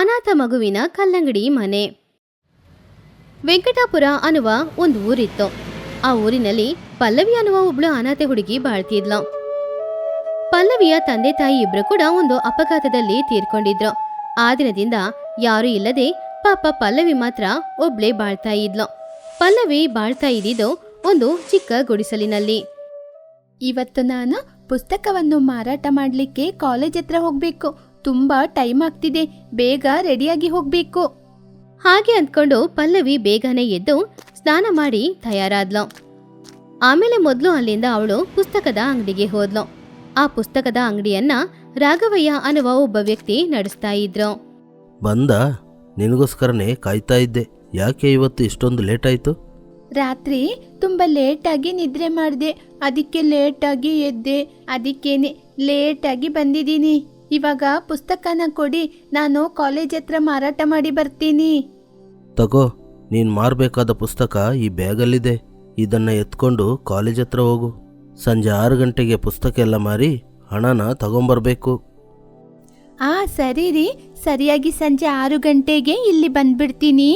ಅನಾಥ ಮಗುವಿನ ಕಲ್ಲಂಗಡಿ ಮನೆ. ವೆಂಕಟಾಪುರ ಅನ್ನುವ ಒಂದು ಊರಿತ್ತು. ಆ ಊರಿನಲ್ಲಿ ಪಲ್ಲವಿ ಅನ್ನುವ ಒಬ್ಳು ಅನಾಥೆ ಹುಡುಗಿ ಬಾಳ್ತಿದ್ಲು. ಪಲ್ಲವಿಯ ತಂದೆ ತಾಯಿ ಇಬ್ರು ಕೂಡ ಒಂದು ಅಪಘಾತದಲ್ಲಿ ತೀರ್ಕೊಂಡಿದ್ರು. ಆ ದಿನದಿಂದ ಯಾರೂ ಇಲ್ಲದೆ ಪಾಪ ಪಲ್ಲವಿ ಮಾತ್ರ ಒಬ್ಳೇ ಬಾಳ್ತಾ ಇದ್ಲು. ಪಲ್ಲವಿ ಬಾಳ್ತಾ ಇದ್ದಿದ್ದು ಒಂದು ಚಿಕ್ಕ ಗುಡಿಸಲಿನಲ್ಲಿ. ಇವತ್ತು ನಾನು ಪುಸ್ತಕವನ್ನು ಮಾರಾಟ ಮಾಡಲಿಕ್ಕೆ ಕಾಲೇಜ್ ಹತ್ರ ಹೋಗ್ಬೇಕು. ತುಂಬಾ ಟೈಮ್ ಆಗ್ತಿದೆ, ಬೇಗ ರೆಡಿಯಾಗಿ ಹೋಗ್ಬೇಕು. ಹಾಗೆ ಅಂದ್ಕೊಂಡು ಪಲ್ಲವಿ ಬೇಗನೆ ಎದ್ದು ಸ್ನಾನ ಮಾಡಿ ತಯಾರಾದ್ಲು. ಆಮೇಲೆ ಮೊದಲು ಅಲ್ಲಿಂದ ಅವಳು ಪುಸ್ತಕದ ಅಂಗಡಿಗೆ ಹೋದ್ಲು. ಆ ಪುಸ್ತಕದ ಅಂಗಡಿಯನ್ನ ರಾಘವಯ್ಯ ಅನ್ನುವ ಒಬ್ಬ ವ್ಯಕ್ತಿ ನಡೆಸ್ತಾ ಇದ್ರು. ಬಂದ, ನಿನಗೋಸ್ಕರನೇ ಕಾಯ್ತಾ ಇದ್ದೆ. ಯಾಕೆ ಇವತ್ತು ಇಷ್ಟೊಂದು ಲೇಟ್ ಆಯ್ತು? ರಾತ್ರಿ ತುಂಬಾ ಲೇಟಾಗಿ ನಿದ್ರೆ ಮಾಡಿದೆ, ಅದಕ್ಕೆ ಲೇಟಾಗಿ ಎದ್ದೆ. ಅದಕ್ಕೇನೆ ಲೇಟಾಗಿ ಬಂದಿದ್ದೀನಿ. ಇವಾಗ ಪುಸ್ತಕನ ಕೊಡಿ, ನಾನು ಕಾಲೇಜ್ ಹತ್ರ ಮಾರಾಟ ಮಾಡಿ ಬರ್ತೀನಿ. ತಗೋ, ನೀನು ಮಾರಬೇಕಾದ ಪುಸ್ತಕ ಈ ಬ್ಯಾಗಲ್ಲಿದೆ. ಇದನ್ನ ಎತ್ಕೊಂಡು ಕಾಲೇಜ್ ಹತ್ರ ಹೋಗು. ಸಂಜೆ 6 ಗಂಟೆಗೆ ಪುಸ್ತಕ ಎಲ್ಲ ಮಾರಿ ಹಣನ ತಗೊಂಬರ್ಬೇಕು. ಸರಿ ರೀ, ಸರಿಯಾಗಿ ಸಂಜೆ 6 ಗಂಟೆಗೆ ಇಲ್ಲಿ ಬಂದ್ಬಿಡ್ತೀನಿ.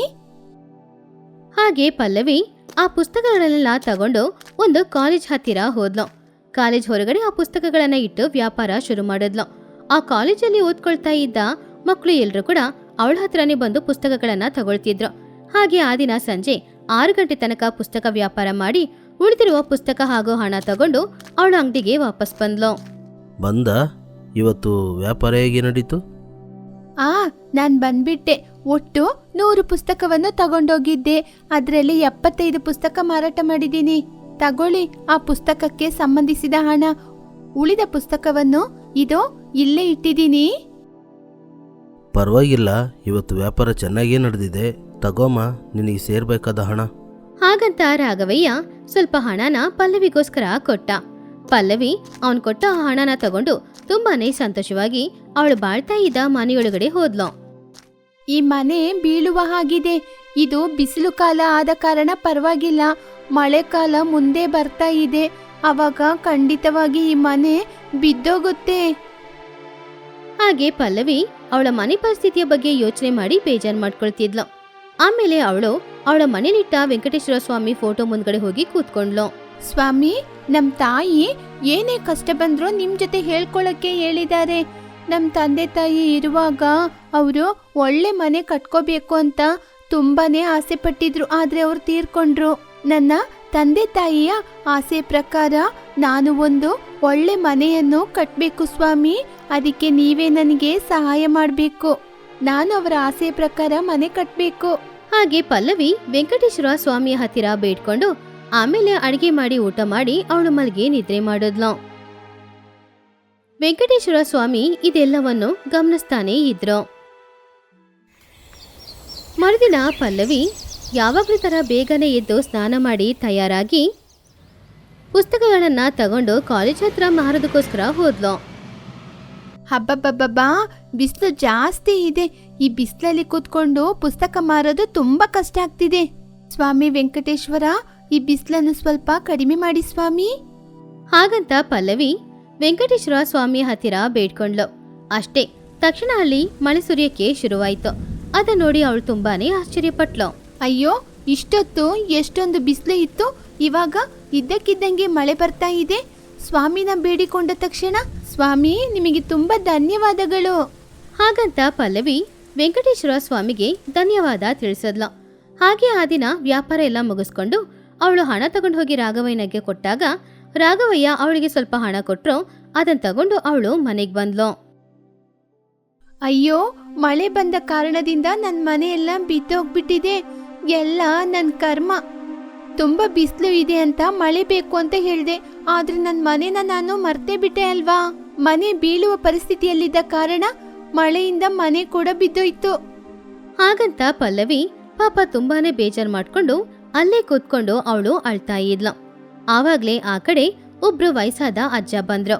ಹಾಗೆ ಪಲ್ಲವಿ ಆ ಪುಸ್ತಕಗಳನ್ನೆಲ್ಲ ತಗೊಂಡು ಒಂದು ಕಾಲೇಜ್ ಹತ್ತಿರ ಹೋದ್ಲು. ಕಾಲೇಜ್ ಹೊರಗಡೆ ಆ ಪುಸ್ತಕಗಳನ್ನ ಇಟ್ಟು ವ್ಯಾಪಾರ ಶುರು ಮಾಡಿದ್ಲು. ಆ ಕಾಲೇಜಲ್ಲಿ ಓದ್ಕೊಳ್ತಾ ಇದ್ದ ಮಕ್ಕಳು ಎಲ್ರು ಕೂಡ ಅವಳ ಹತ್ರನೇ ಬಂದು ಪುಸ್ತಕಗಳನ್ನ ತಗೊಳ್ತಿದ್ರು. ಹಾಗೆ ಆ ದಿನ ಸಂಜೆ 6 ಗಂಟೆ ತನಕ ಪುಸ್ತಕ ವ್ಯಾಪಾರ ಮಾಡಿ ಉಳಿದಿರುವ ಪುಸ್ತಕ ಹಾಗೂ ಹಣ ತಗೊಂಡು ಅವಳ ಅಂಗಡಿಗೆ ವಾಪಸ್ ಬಂದ್ಲು. ಬಂದ, ಇವತ್ತು ವ್ಯಾಪಾರ ಹೇಗೆ ನಡೀತು? ನಾನ್ ಬಂದ್ಬಿಟ್ಟೆ. ಒಟ್ಟು 100 ಪುಸ್ತಕವನ್ನು ತಗೊಂಡೋಗಿದ್ದೆ. ಅದರಲ್ಲಿ 75 ಪುಸ್ತಕ ಮಾರಾಟ ಮಾಡಿದ್ದೀನಿ. ತಗೊಳ್ಳಿ, ಆ ಪುಸ್ತಕಕ್ಕೆ ಸಂಬಂಧಿಸಿದ ಹಣ. ಉಳಿದ ಪುಸ್ತಕವನ್ನು ಇದೋ ಇಲ್ಲೇ ಇಟ್ಟಿದ್ದೀನಿ. ಪರವಾಗಿಲ್ಲ, ಇವತ್ತು ವ್ಯಾಪಾರ ಚೆನ್ನಾಗೇ ನಡೆದಿದೆ. ತಗೋಮ, ನಿನಗೆ ಸೇರ್ಬೇಕಾದ ಹಣ. ಹಾಗಂತ ರಾಘವಯ್ಯ ಸ್ವಲ್ಪ ಹಣನ ಪಲ್ಲವಿಗೋಸ್ಕರ ಕೊಟ್ಟ. ಪಲ್ಲವಿ ಅವನ್ ಕೊಟ್ಟ ಆ ಹಣನ ತಗೊಂಡು ತುಂಬಾನೇ ಸಂತೋಷವಾಗಿ ಅವಳು ಬಾಳ್ತಾ ಇದ್ದ ಮನೆಯೊಳಗಡೆ ಹೋದ್ಲು. ಈ ಮನೆ ಬೀಳುವ ಹಾಗಿದೆ. ಇದು ಬಿಸಿಲು ಕಾಲ ಆದ ಕಾರಣ ಪರವಾಗಿಲ್ಲ. ಮಳೆಕಾಲ ಮುಂದೆ ಬರ್ತಾ ಇದೆ, ಅವಾಗ ಖಂಡಿತವಾಗಿ ಈ ಮನೆ ಬಿದ್ದೋಗುತ್ತೆ. ಹಾಗೆ ಪಲ್ಲವಿ ಅವಳ ಮನೆ ಪರಿಸ್ಥಿತಿಯ ಬಗ್ಗೆ ಯೋಚನೆ ಮಾಡಿ ಬೇಜಾರು ಮಾಡ್ಕೊಳ್ತಿದ್ಲು. ಆಮೇಲೆ ಅವಳು ಅವಳ ಮನೇಲಿಟ್ಟ ವೆಂಕಟೇಶ್ವರ ಸ್ವಾಮಿ ಫೋಟೋ ಮುಂದ್ಗಡೆ ಹೋಗಿ ಕೂತ್ಕೊಂಡ್ಲು. ಸ್ವಾಮಿ, ನಮ್ ತಾಯಿ ಏನೇ ಕಷ್ಟ ಬಂದ್ರೂ ನಿಮ್ ಜೊತೆ ಹೇಳ್ಕೊಳಕ್ಕೆ ಹೇಳಿದ್ದಾರೆ. ನಮ್ ತಂದೆ ತಾಯಿ ಇರುವಾಗ ಅವರು ಒಳ್ಳೆ ಮನೆ ಕಟ್ಕೋಬೇಕು ಅಂತ ತುಂಬಾನೇ ಆಸೆ ಪಟ್ಟಿದ್ರು. ಆದ್ರೆ ಅವ್ರು ತೀರ್ಕೊಂಡ್ರು. ನನ್ನ ತಂದೆ ತಾಯಿಯ ಆಸೆ ಪ್ರಕಾರ ನಾನು ಒಂದು ಒಳ್ಳೆ ಮನೆಯನ್ನು ಕಟ್ಬೇಕು ಸ್ವಾಮಿ. ಅದಕ್ಕೆ ನೀವೇ ನನಗೆ ಸಹಾಯ ಮಾಡ್ಬೇಕು. ನಾನು ಅವರ ಆಸೆ ಪ್ರಕಾರ ಮನೆ ಕಟ್ಬೇಕು. ಹಾಗೆ ಪಲ್ಲವಿ ವೆಂಕಟೇಶ್ವರ ಸ್ವಾಮಿಯ ಹತ್ತಿರ ಬೇಡ್ಕೊಂಡು ಆಮೇಲೆ ಅಡಿಗೆ ಮಾಡಿ ಊಟ ಮಾಡಿ ಅವಳು ಮಲ್ಗೆ ನಿದ್ರೆ ಮಾಡಿದ್ಲು. ವೆಂಕಟೇಶ್ವರ ಸ್ವಾಮಿ ಇದೆಲ್ಲವನ್ನು ಗಮನಿಸ್ತಾನೇ ಇದ್ರು. ಮರುದಿನ ಪಲ್ಲವಿ ಯಾವಾಗ್ಲೂ ತರ ಬೇಗನೆ ಎದ್ದು ಸ್ನಾನ ಮಾಡಿ ತಯಾರಾಗಿ ಪುಸ್ತಕಗಳನ್ನ ತಗೊಂಡು ಕಾಲೇಜ್ ಹತ್ರ ಮಾರೋದಕ್ಕೋಸ್ಕರ ಹೋದ್ಲು. ಹಬ್ಬಬ್ಬಬ್ಬಾ, ಬಿಸಿಲು ಜಾಸ್ತಿ ಇದೆ. ಈ ಬಿಸಿಲಲ್ಲಿ ಕೂತ್ಕೊಂಡು ಪುಸ್ತಕ ಮಾರೋದು ತುಂಬಾ ಕಷ್ಟ ಆಗ್ತಿದೆ. ಸ್ವಾಮಿ ವೆಂಕಟೇಶ್ವರ, ಈ ಬಿಸಿಲನ್ನು ಸ್ವಲ್ಪ ಕಡಿಮೆ ಮಾಡಿ ಸ್ವಾಮಿ. ಹಾಗಂತ ಪಲ್ಲವಿ ವೆಂಕಟೇಶ್ವರ ಸ್ವಾಮಿಯ ಹತ್ತಿರ ಬೇಡ್ಕೊಂಡ್ಲು. ಅಷ್ಟೇ, ತಕ್ಷಣ ಅಲ್ಲಿ ಮಳೆ ಸುರಿಯಕ್ಕೆ ಶುರುವಾಯ್ತು. ಅದನ್ನ ನೋಡಿ ಅವಳು ತುಂಬಾನೇ ಆಶ್ಚರ್ಯಪಟ್ಲು. ಅಯ್ಯೋ, ಇಷ್ಟೊತ್ತು ಎಷ್ಟೊಂದು ಬಿಸಿಲು ಇತ್ತು, ಇವಾಗ ಇದ್ದಕ್ಕಿದ್ದಂಗೆ ಮಳೆ ಬರ್ತಾ ಇದೆ. ಸ್ವಾಮಿನ ಬೇಡಿಕೊಂಡ ತಕ್ಷಣ ಸ್ವಾಮಿ ನಿಮಗೆ ತುಂಬಾ ಧನ್ಯವಾದಗಳು. ಹಾಗಂತ ಪಲ್ಲವಿ ವೆಂಕಟೇಶ್ವರ ಸ್ವಾಮಿಗೆ ಧನ್ಯವಾದ ತಿಳಿಸದ್ಲು. ಹಾಗೆ ಆ ದಿನ ವ್ಯಾಪಾರ ಎಲ್ಲ ಮುಗಿಸ್ಕೊಂಡು ಅವಳು ಹಣ ತಗೊಂಡು ಹೋಗಿ ರಾಘವಯ್ಯನಿಗೆ ಕೊಟ್ಟಾಗ ರಾಘವಯ್ಯ ಅವಳಿಗೆ ಸ್ವಲ್ಪ ಹಣ ಕೊಟ್ರು. ಅದನ್ನ ತಗೊಂಡು ಅವಳು ಮನೆಗೆ ಬಂದ್ಲು. ಅಯ್ಯೋ, ಮಳೆ ಬಂದ ಕಾರಣದಿಂದ ನನ್ನ ಮನೆ ಎಲ್ಲ ಬಿದ್ದೋಗ್ಬಿಟ್ಟಿದೆ. ಎಲ್ಲ ನನ್ನ ಕರ್ಮ. ತುಂಬಾ ಬಿಸಿಲು ಇದೆ ಅಂತ ಮಳೆ ಬೇಕು ಅಂತ ಹೇಳ್ದೆ, ಆದ್ರೆ ನನ್ನ ಮನೆನ ನಾನು ಮರ್ತೇ ಬಿಟ್ಟೆ ಅಲ್ವಾ. ಮನೆ ಬೀಳುವ ಪರಿಸ್ಥಿತಿಯಲ್ಲಿದ್ದ ಕಾರಣ ಮಳೆಯಿಂದ ಮನೆ ಕೂಡ ಬಿದ್ದೋಯ್ತು. ಹಾಗಂತ ಪಲ್ಲವಿ ಪಾಪ ತುಂಬಾನೇ ಬೇಜಾರು ಮಾಡ್ಕೊಂಡು ಅಲ್ಲೇ ಕೂತ್ಕೊಂಡು ಅವಳು ಅಳ್ತಾ ಇದ್ಲು. ಆವಾಗ್ಲೇ ಆ ಕಡೆ ಒಬ್ರು ವಯಸ್ಸಾದ ಅಜ್ಜ ಬಂದ್ರು.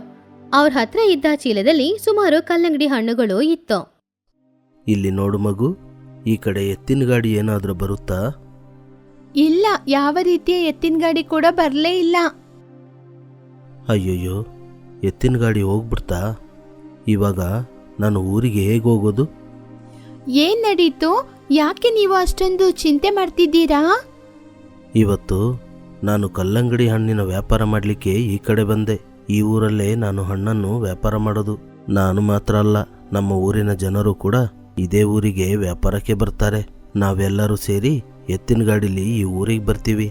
ಅವ್ರ ಹತ್ರ ಇದ್ದ ಚೀಲದಲ್ಲಿ ಸುಮಾರು ಕಲ್ಲಂಗಡಿ ಹಣ್ಣುಗಳು ಇತ್ತು. ಇಲ್ಲಿ ನೋಡು ಮಗು, ಈ ಕಡೆ ಎತ್ತಿನ ಗಾಡಿ ಏನಾದ್ರೂ ಬರುತ್ತಾ? ಇಲ್ಲ, ಯಾವ ರೀತಿಯ ಎತ್ತಿನ ಗಾಡಿ ಕೂಡ ಬರ್ಲೇ ಇಲ್ಲ. ಅಯ್ಯಯ್ಯೋ, ಎತ್ತಿನ ಗಾಡಿ ಹೋಗ್ಬಿಡ್ತಾ? ಇವಾಗ ನಾನು ಊರಿಗೆ ಹೇಗೆ ಹೋಗೋದು? ಏನ್ ನಡೀತು? ಯಾಕೆ ನೀವು ಅಷ್ಟೊಂದು ಚಿಂತೆ ಮಾಡ್ತಿದ್ದೀರಾ? ಇವತ್ತು ನಾನು ಕಲ್ಲಂಗಡಿ ಹಣ್ಣಿನ ವ್ಯಾಪಾರ ಮಾಡಲಿಕ್ಕೆ ಈ ಕಡೆ ಬಂದೆ. ಈ ಊರಲ್ಲೇ ನಾನು ಹಣ್ಣನ್ನು ವ್ಯಾಪಾರ ಮಾಡೋದು. ನಾನು ಮಾತ್ರ ಅಲ್ಲ, ನಮ್ಮ ಊರಿನ ಜನರು ಕೂಡ ಇದೇ ಊರಿಗೆ ವ್ಯಾಪಾರಕ್ಕೆ ಬರ್ತಾರೆ. ನಾವೆಲ್ಲರೂ ಸೇರಿ ಎತ್ತಿನ ಗಾಡಿಲಿ ಈ ಊರಿಗೆ ಬರ್ತೀವಿ.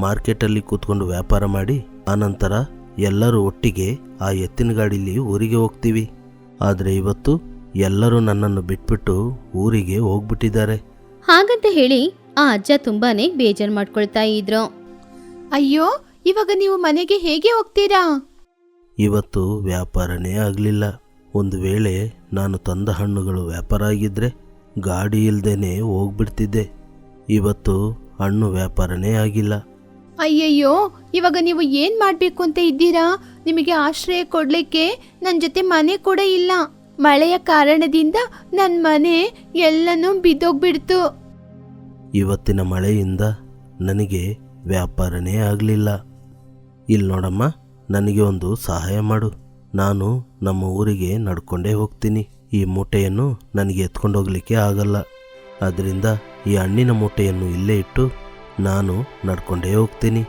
ಮಾರ್ಕೆಟಲ್ಲಿ ಕೂತ್ಕೊಂಡು ವ್ಯಾಪಾರ ಮಾಡಿ ಆನಂತರ ಎಲ್ಲರೂ ಒಟ್ಟಿಗೆ ಆ ಎತ್ತಿನ ಗಾಡಿಲಿ ಊರಿಗೆ ಹೋಗ್ತೀವಿ. ಆದರೆ ಇವತ್ತು ಎಲ್ಲರೂ ನನ್ನನ್ನು ಬಿಟ್ಬಿಟ್ಟು ಊರಿಗೆ ಹೋಗ್ಬಿಟ್ಟಿದ್ದಾರೆ. ಹಾಗಂತ ಹೇಳಿ ಆ ಅಜ್ಜ ತುಂಬಾನೇ ಬೇಜಾರು ಮಾಡ್ಕೊಳ್ತಾ ಇದ್ರು. ಅಯ್ಯೋ, ಇವಾಗ ನೀವು ಮನೆಗೆ ಹೇಗೆ ಹೋಗ್ತೀರಾ? ಇವತ್ತು ವ್ಯಾಪಾರನೇ ಆಗಲಿಲ್ಲ. ಒಂದು ವೇಳೆ ನಾನು ತಂದ ಹಣ್ಣುಗಳು ವ್ಯಾಪಾರ ಆಗಿದ್ರೆ ಗಾಡಿ ಇಲ್ದೇನೆ ಹೋಗ್ಬಿಡ್ತಿದ್ದೆ. ಇವತ್ತು ಹಣ್ಣು ವ್ಯಾಪಾರನೇ ಆಗಿಲ್ಲ. ಅಯ್ಯಯ್ಯೋ, ಇವಾಗ ನೀವು ಏನ್ ಮಾಡ್ಬೇಕು ಅಂತ ಇದ್ದೀರಾ? ನಿಮಗೆ ಆಶ್ರಯ ಕೊಡ್ಲಿಕ್ಕೆ ನನ್ನ ಜೊತೆ ಮನೆ ಕೂಡ ಇಲ್ಲ. ಮಳೆಯ ಕಾರಣದಿಂದ ನನ್ನ ಮನೆ ಎಲ್ಲನೂ ಬಿದ್ದೋಗ್ಬಿಡ್ತು. ಇವತ್ತಿನ ಮಳೆಯಿಂದ ನನಗೆ ವ್ಯಾಪಾರನೇ ಆಗಲಿಲ್ಲ. ಇಲ್ಲಿ ನೋಡಮ್ಮ, ನನಗೆ ಒಂದು ಸಹಾಯ ಮಾಡು. ನಾನು ನಮ್ಮ ಊರಿಗೆ ನಡ್ಕೊಂಡೇ ಹೋಗ್ತೀನಿ. ಈ ಮೂಟೆಯನ್ನು ನನಗೆ ಎತ್ಕೊಂಡು ಹೋಗ್ಲಿಕ್ಕೆ ಆಗಲ್ಲ. ಆದ್ದರಿಂದ ಈ ಹಣ್ಣಿನ ಮೂಟೆಯನ್ನು ಇಲ್ಲೇ ಇಟ್ಟು ನಾನು ನಡ್ಕೊಂಡೇ ಹೋಗ್ತೀನಿ.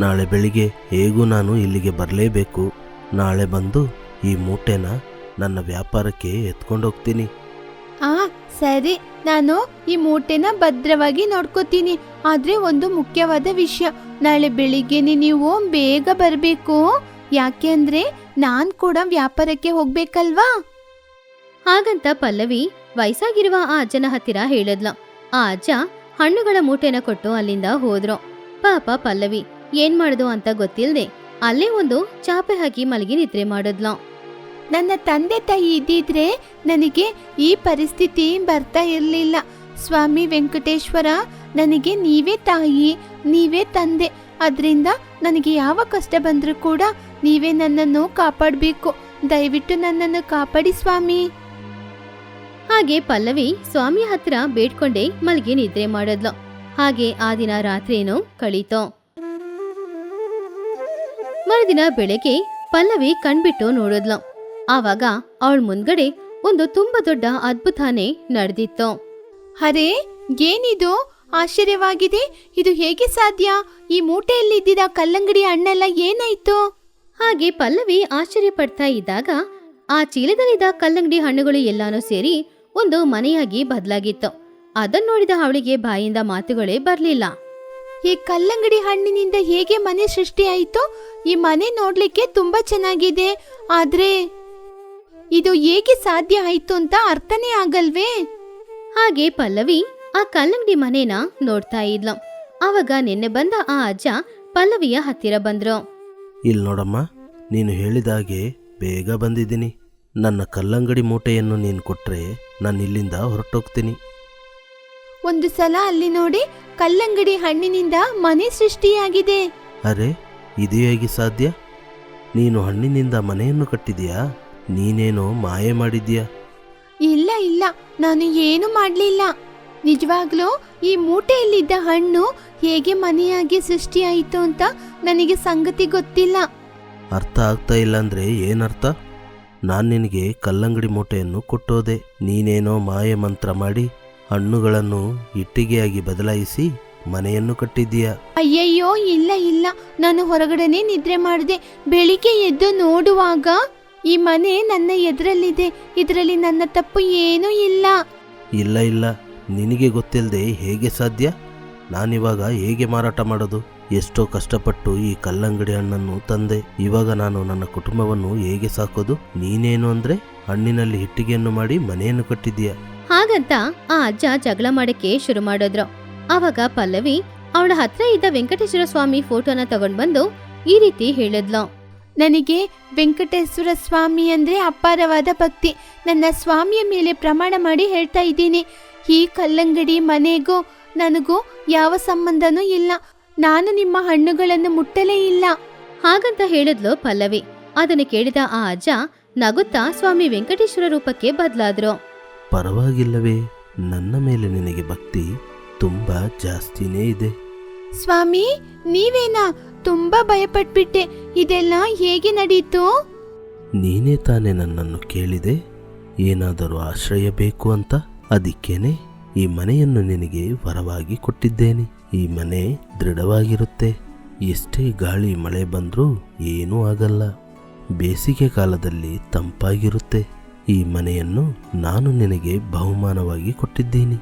ನಾಳೆ ಬೆಳಿಗ್ಗೆ ಹೇಗೂ ನಾನು ಇಲ್ಲಿಗೆ ಬರಲೇಬೇಕು. ನಾಳೆ ಬಂದು ಈ ಮೂಟೆನ ನನ್ನ ವ್ಯಾಪಾರಕ್ಕೆ ಎತ್ಕೊಂಡು ಹೋಗ್ತೀನಿ. ಸರಿ, ನಾನು ಈ ಮೂಟೆನ ಭದ್ರವಾಗಿ ನೋಡ್ಕೋತೀನಿ. ಆದ್ರೆ ಒಂದು ಮುಖ್ಯವಾದ ವಿಷಯ, ನಾಳೆ ಬೆಳಿಗ್ಗೆನೆ ನೀವು ಬೇಗ ಬರಬೇಕು. ಯಾಕೆ ಅಂದ್ರೆ ನಾನ್ ಕೂಡ ವ್ಯಾಪಾರಕ್ಕೆ ಹೋಗ್ಬೇಕಲ್ವಾ? ಹಾಗಂತ ಪಲ್ಲವಿ ವಯಸ್ಸಾಗಿರುವ ಆ ಅಜ್ಜನ ಹತ್ತಿರ ಹೇಳಿದ್ಲು. ಆ ಅಜ್ಜ ಹಣ್ಣುಗಳ ಮೂಟೆನ ಕೊಟ್ಟು ಅಲ್ಲಿಂದ ಹೋದ್ರು. ಪಾಪ ಪಲ್ಲವಿ ಏನ್ ಮಾಡುದು ಅಂತ ಗೊತ್ತಿಲ್ದೆ ಅಲ್ಲೇ ಒಂದು ಚಾಪೆ ಹಾಕಿ ಮಲಗಿ ನಿದ್ರೆ ಮಾಡಿದ್ಲು. ನನ್ನ ತಂದೆ ತಾಯಿ ಇದ್ದಿದ್ರೆ ನನಗೆ ಈ ಪರಿಸ್ಥಿತಿ ಬರ್ತಾ ಇರಲಿಲ್ಲ. ಸ್ವಾಮಿ ವೆಂಕಟೇಶ್ವರ, ನನಗೆ ನೀವೇ ತಾಯಿ, ನೀವೇ ತಂದೆ. ಅದರಿಂದ ನನಗೆ ಯಾವ ಕಷ್ಟ ಬಂದರೂ ಕೂಡ ನೀವೇ ನನ್ನನ್ನು ಕಾಪಾಡಬೇಕು. ದಯವಿಟ್ಟು ನನ್ನನ್ನು ಕಾಪಾಡಿ ಸ್ವಾಮಿ. ಹಾಗೆ ಪಲ್ಲವಿ ಸ್ವಾಮಿಯ ಹತ್ರ ಬೇಡ್ಕೊಂಡೇ ಮಲಗಿ ನಿದ್ರೆ ಮಾಡಿದ್ಲು. ಹಾಗೆ ಆ ದಿನ ರಾತ್ರಿನೂ ಕಳೀತು. ಮರುದಿನ ಬೆಳಗ್ಗೆ ಪಲ್ಲವಿ ಕಣ್ಬಿಟ್ಟು ನೋಡಿದ್ಲು. ಆವಾಗ ಅವಳ ಮುಂದ್ಗಡೆ ಒಂದು ತುಂಬಾ ದೊಡ್ಡ ಅದ್ಭುತನೇ ನಡೆದಿತ್ತು. ಅರೆ, ಏನಿದು? ಆಶ್ಚರ್ಯವಾಗಿದೆ. ಇದು ಹೇಗೆ ಸಾಧ್ಯ? ಈ ಮೂಟೆಯಲ್ಲಿದ್ದ ಕಲ್ಲಂಗಡಿ ಹಣ್ಣೆಲ್ಲ ಏನಾಯ್ತು? ಹಾಗೆ ಪಲ್ಲವಿ ಆಶ್ಚರ್ಯ ಪಡ್ತಾ ಇದ್ದಾಗ ಆ ಚೀಲದಲ್ಲಿದ್ದ ಕಲ್ಲಂಗಡಿ ಹಣ್ಣುಗಳು ಎಲ್ಲಾನು ಸೇರಿ ಒಂದು ಮನೆಯಾಗಿ ಬದಲಾಗಿತ್ತು. ಅದನ್ನ ನೋಡಿದ ಅವಳಿಗೆ ಬಾಯಿಂದ ಮಾತುಗಳೇ ಬರ್ಲಿಲ್ಲ. ಈ ಕಲ್ಲಂಗಡಿ ಹಣ್ಣಿನಿಂದ ಹೇಗೆ ಮನೆ ಸೃಷ್ಟಿಯಾಯಿತು? ಈ ಮನೆ ನೋಡ್ಲಿಕ್ಕೆ ತುಂಬಾ ಚೆನ್ನಾಗಿದೆ, ಆದ್ರೆ ಇದು ಹೇಗೆ ಸಾಧ್ಯ ಆಯ್ತು ಅಂತ ಅರ್ಥನೇ ಆಗಲ್ವೇ? ಹಾಗೆ ಪಲ್ಲವಿ ಆ ಕಲ್ಲಂಗಡಿ ಮನೇನ ನೋಡ್ತಾ ಇದ್ಲು. ಆವಾಗ ನಿನ್ನೆ ಬಂದ ಆ ಅಜ್ಜ ಪಲ್ಲವಿಯ ಹತ್ತಿರ ಬಂದ್ರು. ಇಲ್ಲಿ ನೋಡಮ್ಮ, ನೀನು ಹೇಳಿದಾಗೆ ಬೇಗ ಬಂದಿದ್ದೀನಿ. ನನ್ನ ಕಲ್ಲಂಗಡಿ ಮೂಟೆಯನ್ನು ನೀನು ಕೊಟ್ರೆ ನಾನು ಇಲ್ಲಿಂದ ಹೊರಟೋಗ್ತೀನಿ. ಒಂದು ಸಲ ಅಲ್ಲಿ ನೋಡಿ, ಕಲ್ಲಂಗಡಿ ಹಣ್ಣಿನಿಂದ ಮನೆ ಸೃಷ್ಟಿಯಾಗಿದೆ. ಅರೆ, ಇದು ಹೇಗೆ ಸಾಧ್ಯ? ನೀನು ಹಣ್ಣಿನಿಂದ ಮನೆಯನ್ನು ಕಟ್ಟಿದೀಯಾ? ನೀನೇನೋ ಮಾಯೆ ಮಾಡಿದ್ಯಾ? ಇಲ್ಲ ಇಲ್ಲ, ನಾನು ಏನು ಮಾಡ್ಲಿಲ್ಲ. ನಿಜವಾಗ್ಲೂ ಈ ಮೂಟೆಯಲ್ಲಿದ್ದ ಹಣ್ಣು ಹೇಗೆ ಮನೆಯಾಗಿ ಸೃಷ್ಟಿಯಾಯಿತು ಅಂತ ನನಗೆ ಸಂಗತಿ ಗೊತ್ತಿಲ್ಲ. ಅರ್ಥ ಆಗ್ತಾ ಇಲ್ಲ ಅಂದ್ರೆ ಏನರ್ಥ? ನಾನು ನಿನಗೆ ಕಲ್ಲಂಗಡಿ ಮೂಟೆಯನ್ನು ಕೊಟ್ಟೋದೆ. ನೀನೇನೋ ಮಾಯೆ ಮಂತ್ರ ಮಾಡಿ ಹಣ್ಣುಗಳನ್ನು ಇಟ್ಟಿಗೆಯಾಗಿ ಬದಲಾಯಿಸಿ ಮನೆಯನ್ನು ಕಟ್ಟಿದ್ದೀಯಾ? ಅಯ್ಯಯ್ಯೋ, ಇಲ್ಲ ಇಲ್ಲ, ನಾನು ಹೊರಗಡೆನೆ ನಿದ್ರೆ ಮಾಡಿದೆ. ಬೆಳಿಗ್ಗೆ ಎದ್ದು ನೋಡುವಾಗ ಈ ಮನೆ ನನ್ನ ಎದುರಲ್ಲಿದೆ. ಇದರಲ್ಲಿ ನನ್ನ ತಪ್ಪು ಏನೂ ಇಲ್ಲ. ಇಲ್ಲ ಇಲ್ಲ, ನಿನಗೆ ಗೊತ್ತಿಲ್ಲದೆ ಹೇಗೆ ಸಾಧ್ಯ? ನಾನಿವಾಗ ಹೇಗೆ ಮಾರಾಟ ಮಾಡೋದು? ಎಷ್ಟೋ ಕಷ್ಟಪಟ್ಟು ಈ ಕಲ್ಲಂಗಡಿ ಹಣ್ಣನ್ನು ತಂದೆ. ಇವಾಗ ನಾನು ನನ್ನ ಕುಟುಂಬವನ್ನು ಹೇಗೆ ಸಾಕೋದು? ನೀನೇನು ಅಂದ್ರೆ ಹಣ್ಣಿನಲ್ಲಿ ಇಟ್ಟಿಗೆಯನ್ನು ಮಾಡಿ ಮನೆಯನ್ನು ಕಟ್ಟಿದ್ದೀಯ. ಹಾಗಂತ ಆ ಅಜ್ಜ ಜಗಳ ಮಾಡಕ್ಕೆ ಶುರು ಮಾಡಿದ್ರು. ಆವಾಗ ಪಲ್ಲವಿ ಅವಳ ಹತ್ರ ಇದ್ದ ವೆಂಕಟೇಶ್ವರ ಸ್ವಾಮಿ ಫೋಟೋನ ತಗೊಂಡ್ ಬಂದು ಈ ರೀತಿ ಹೇಳಿದ್ಲು. ನನಗೆ ವೆಂಕಟೇಶ್ವರ ಸ್ವಾಮಿ ಅಂದ್ರೆ ಅಪಾರವಾದ ಭಕ್ತಿ. ನನ್ನ ಸ್ವಾಮಿಯ ಮೇಲೆ ಪ್ರಮಾಣ ಮಾಡಿ ಹೇಳ್ತಾ ಇದ್ದೀನಿ, ಈ ಕಲ್ಲಂಗಡಿ ಮನೆಗೂ ನನಗೂ ಯಾವ ಸಂಬಂಧನೂ ಇಲ್ಲ. ನಾನು ನಿಮ್ಮ ಹಣ್ಣುಗಳನ್ನು ಮುಟ್ಟಲೇ ಇಲ್ಲ. ಹಾಗಂತ ಹೇಳಿದ್ಲು ಪಲ್ಲವಿ. ಅದನ್ನು ಕೇಳಿದ ಆ ಅಜ್ಜ ನಗುತ್ತಾ ಸ್ವಾಮಿ ವೆಂಕಟೇಶ್ವರ ರೂಪಕ್ಕೆ ಬದಲಾದ್ರು. ಪರವಾಗಿಲ್ಲವೇ, ನನ್ನ ಮೇಲೆ ನಿನಗೆ ಭಕ್ತಿ ತುಂಬಾ ಜಾಸ್ತಿನೇ ಇದೆ. ಸ್ವಾಮಿ, ನೀವೇನಾ? ತುಂಬಾ ಭಯಪಟ್ಬಿಟ್ಟೆ. ಇದೆಲ್ಲ ಹೇಗೆ ನಡೀತು? ನೀನೇ ತಾನೇ ನನ್ನನ್ನು ಕೇಳಿದೆ ಏನಾದರೂ ಆಶ್ರಯ ಬೇಕು ಅಂತ. ಅದಕ್ಕೇನೆ ಈ ಮನೆಯನ್ನು ನಿನಗೆ ವರವಾಗಿ ಕೊಟ್ಟಿದ್ದೇನೆ. ಈ ಮನೆ ದೃಢವಾಗಿರುತ್ತೆ. ಎಷ್ಟೇ ಗಾಳಿ ಮಳೆ ಬಂದರೂ ಏನೂ ಆಗಲ್ಲ. ಬೇಸಿಗೆ ಕಾಲದಲ್ಲಿ ತಂಪಾಗಿರುತ್ತೆ. ಈ ಮನೆಯನ್ನು ನಾನು ನಿನಗೆ ಬಹುಮಾನವಾಗಿ ಕೊಟ್ಟಿದ್ದೀನಿ.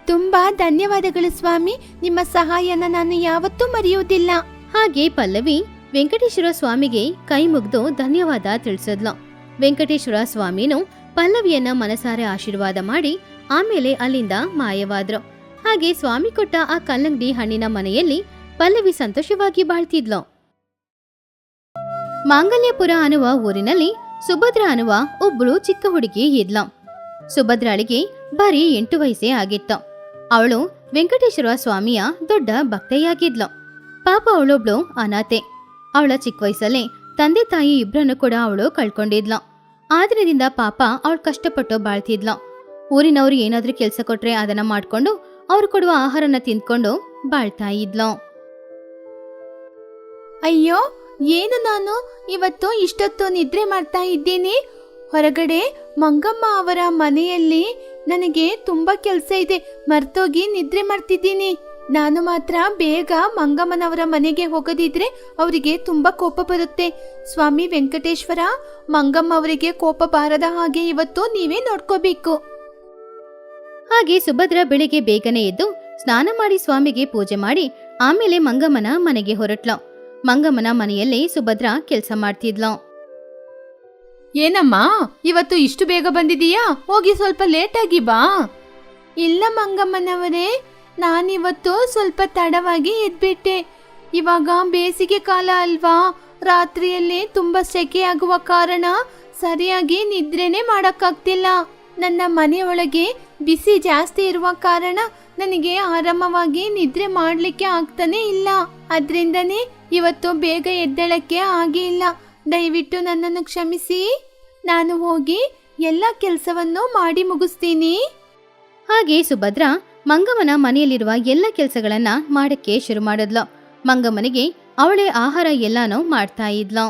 ತುಂಬಾ ಧನ್ಯವಾದಗಳು ಸ್ವಾಮಿ. ನಿಮ್ಮ ಸಹಾಯನ ನಾನು ಯಾವತ್ತೂ ಮರೆಯುವುದಿಲ್ಲ. ಹಾಗೆ ಪಲ್ಲವಿ ವೆಂಕಟೇಶ್ವರ ಸ್ವಾಮಿಗೆ ಕೈ ಮುಗ್ದು ಧನ್ಯವಾದ ತಿಳಿಸಿದ್ಲು. ವೆಂಕಟೇಶ್ವರ ಸ್ವಾಮಿನು ಪಲ್ಲವಿಯನ್ನ ಮನಸಾರೆ ಆಶೀರ್ವಾದ ಮಾಡಿ ಆಮೇಲೆ ಅಲ್ಲಿಂದ ಮಾಯವಾದ್ರು. ಹಾಗೆ ಸ್ವಾಮಿ ಕೊಟ್ಟ ಆ ಕಲ್ಲಂಗಡಿ ಹಣ್ಣಿನ ಮನೆಯಲ್ಲಿ ಪಲ್ಲವಿ ಸಂತೋಷವಾಗಿ ಬಾಳ್ತಿದ್ಲು. ಮಾಂಗಲ್ಯಪುರ ಅನ್ನುವ ಊರಿನಲ್ಲಿ ಸುಭದ್ರ ಅನ್ನುವ ಒಬ್ಬಳು ಚಿಕ್ಕ ಹುಡುಗಿ ಇದ್ಲು. ಸುಭದ್ರಾಳಿಗೆ ಬರೀ 8 ವಯಸ್ಸೇ ಆಗಿತ್ತು. ಅವಳು ವೆಂಕಟೇಶ್ವರ ಸ್ವಾಮಿಯ ದೊಡ್ಡ ಭಕ್ತೆಯಾಗಿದ್ಲು. ಪಾಪ ಅವಳೊಬ್ಳು ಅನಾಥೆ. ಅವಳ ಚಿಕ್ಕ ವಯಸ್ಸಲ್ಲೇ ತಂದೆ ತಾಯಿ ಇಬ್ರನ್ನು ಕೂಡ ಅವಳು ಕಳ್ಕೊಂಡಿದ್ಲು. ಆದ್ರಿಂದ ಪಾಪ ಅವಳು ಕಷ್ಟಪಟ್ಟು ಬಾಳ್ತಿದ್ಲು. ಊರಿನವರು ಏನಾದ್ರೂ ಕೆಲಸ ಕೊಟ್ರೆ ಅದನ್ನ ಮಾಡ್ಕೊಂಡು ಅವ್ರು ಕೊಡುವ ಆಹಾರನ ತಿಂದ್ಕೊಂಡು ಬಾಳ್ತಾ ಇದ್ಲು. ಅಯ್ಯೋ, ಏನು ನಾನು ಇವತ್ತು ಇಷ್ಟೊತ್ತು ನಿದ್ರೆ ಮಾಡ್ತಾ ಇದ್ದೀನಿ. ಹೊರಗಡೆ ಮಂಗಮ್ಮ ಅವರ ಮನೆಯಲ್ಲಿ ನನಗೆ ತುಂಬಾ ಕೆಲಸ ಇದೆ. ಮರ್ತೋಗಿ ನಿದ್ರೆ ಮಾಡ್ತಿದ್ದೀನಿ. ನಾನು ಮಾತ್ರ ಬೇಗ ಮಂಗಮ್ಮನವರ ಮನೆಗೆ ಹೋಗದಿದ್ರೆ ಅವರಿಗೆ ತುಂಬಾ ಕೋಪ ಬರುತ್ತೆ. ಸ್ವಾಮಿ ವೆಂಕಟೇಶ್ವರ, ಮಂಗಮ್ಮ ಅವರಿಗೆ ಕೋಪ ಬಾರದ ಹಾಗೆ ಇವತ್ತು ನೀವೇ ನೋಡ್ಕೋಬೇಕು. ಹಾಗೆ ಸುಭದ್ರ ಬೆಳಿಗ್ಗೆ ಬೇಗನೆ ಎದ್ದು ಸ್ನಾನ ಮಾಡಿ ಸ್ವಾಮಿಗೆ ಪೂಜೆ ಮಾಡಿ ಆಮೇಲೆ ಮಂಗಮ್ಮನ ಮನೆಗೆ ಹೊರಟ್ಲು. ಮಂಗಮ್ಮನ ಮನೆಯಲ್ಲೇ ಸುಭದ್ರ ಕೆಲಸ ಮಾಡ್ತಿದ್ಲು. ಏನಮ್ಮ, ಇವತ್ತು ಇಷ್ಟು ಬೇಗ ಬಂದಿದೀಯಾ? ಹೋಗಿ ಸ್ವಲ್ಪ ಲೇಟಾಗಿ ಬಾ. ಇಲ್ಲ ಮಂಗಮ್ಮನವರೇ, ನಾನಿವತ್ತು ಸ್ವಲ್ಪ ತಡವಾಗಿ ಎದ್ಬಿಟ್ಟೆ. ಇವಾಗ ಬೇಸಿಗೆ ಕಾಲ ಅಲ್ವಾ, ರಾತ್ರಿಯಲ್ಲಿ ತುಂಬಾ ಸೆಕೆ ಆಗುವ ಕಾರಣ ಸರಿಯಾಗಿ ನಿದ್ರೆನೇ ಮಾಡಕ್ಕಾಗ್ತಿಲ್ಲ. ನನ್ನ ಮನೆಯೊಳಗೆ ಬಿಸಿ ಜಾಸ್ತಿ ಇರುವ ಕಾರಣ ನನಗೆ ಆರಾಮವಾಗಿ ನಿದ್ರೆ ಮಾಡ್ಲಿಕ್ಕೆ ಆಗ್ತಾನೆ ಇಲ್ಲ. ಅದ್ರಿಂದನೇ ಇವತ್ತು ಬೇಗ ಎದ್ದೇಳಕ್ಕೆ ಆಗಿಲ್ಲ. ದಯವಿಟ್ಟು ನನ್ನನ್ನು ಕ್ಷಮಿಸಿ. ನಾನು ಹೋಗಿ ಎಲ್ಲ ಕೆಲಸವನ್ನು ಮಾಡಿ ಮುಗಿಸ್ತೀನಿ. ಹಾಗೆ ಸುಭದ್ರ ಮಂಗಮ್ಮನ ಮನೆಯಲ್ಲಿರುವ ಎಲ್ಲ ಕೆಲಸಗಳನ್ನ ಮಾಡಕ್ಕೆ ಶುರು ಮಾಡಿದ್ಲು. ಮಂಗಮ್ಮನಿಗೆ ಅವಳೇ ಆಹಾರ ಎಲ್ಲಾನು ಮಾಡ್ತಾ ಇದ್ಲು.